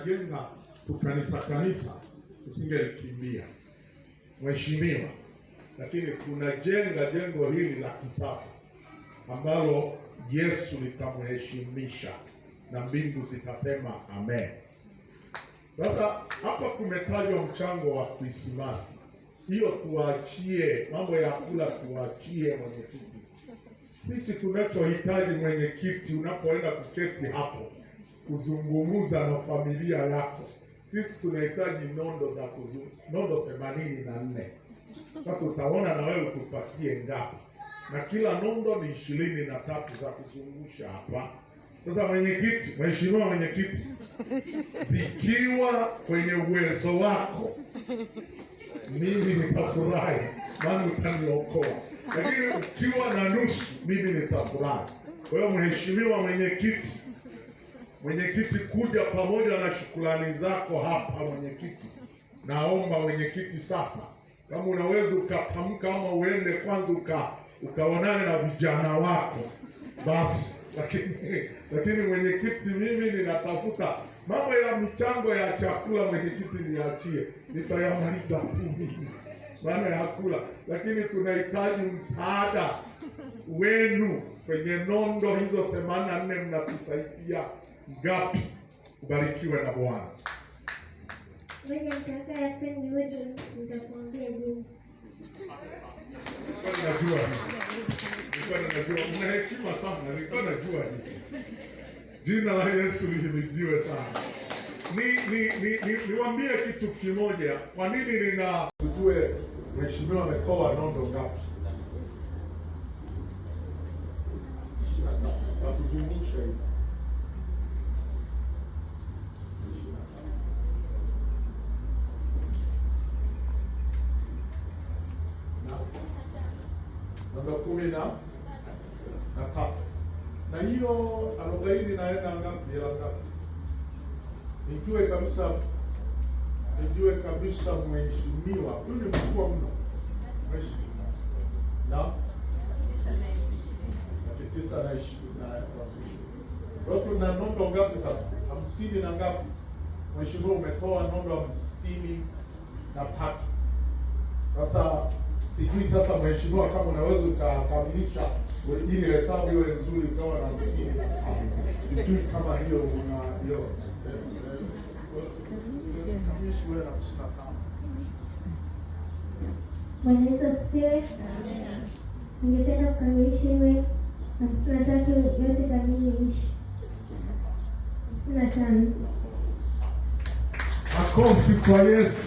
tunajenga kanisa tusingelikimbia mheshimiwa, lakini tunajenga jengo hili la kisasa ambalo Yesu litamheshimisha na mbingu zitasema amen. Sasa hapa kumetajwa mchango wa Krismasi. Hiyo tuachie, mambo ya kula tuachie mwenyekiti. Sisi tunachohitaji mwenyekiti, unapoenda kuketi hapo kuzungumza na familia yako, sisi tunahitaji nondo 84. Sasa utaona na wewe tupatie ngapi, na kila nondo ni 23 za kuzungusha hapa. Sasa mwenyekiti, mheshimiwa mwenyekiti, zikiwa kwenye uwezo wako mimi nitafurahi, maana utaniokoa. Lakini ukiwa na nusu mimi nitafurahi. Kwa hiyo mheshimiwa mwenyekiti, kuja pamoja na shukrani zako hapa mwenyekiti. Naomba mwenyekiti, sasa kama unaweza ukatamka ama uende kwanza ukaonane na vijana wako basi. Lakini mwenyekiti, mimi ninatafuta mambo ya michango ya chakula. Mwenyekiti, niachie, nitayamaliza tu mimi maana ya kula, lakini tunahitaji msaada wenu kwenye nondo hizo 84. Mnatusaidia ngapi? Ubarikiwe na Bwana. Wewe mtaka ya friend wewe nitakwambia jibu. Najua una hekima sana, nilikuwa najua hivi. Jina la Yesu lihimidiwe sana. Niwaambie kitu kimoja. Kwa nini tujue mheshimiwa ametoa nondo ngapi? Na kuzungusha hivi. Namba 13. Na hiyo 40 naenda ngapi? Hela ngapi? Nijue kabisa mheshimiwa. Huyu ni mkubwa mno. Mheshimiwa. Na 920. Kwa hiyo tuna nondo ngapi sasa? 50 na ngapi? Mheshimiwa umetoa nondo 53. Sasa sijui sasa mheshimiwa kama unaweza ukakamilisha ili hesabu iwe nzuri ukawa na 50. Sijui kama hiyo una hiyo. Bwana Yesu asifiwe. Amen. Ningependa kukamilisha iwe 53 yote kamili ishi. 55. Makofi kwa Yesu.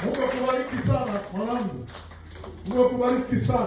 Mungu akubariki sana mwanangu. Mungu akubariki sana.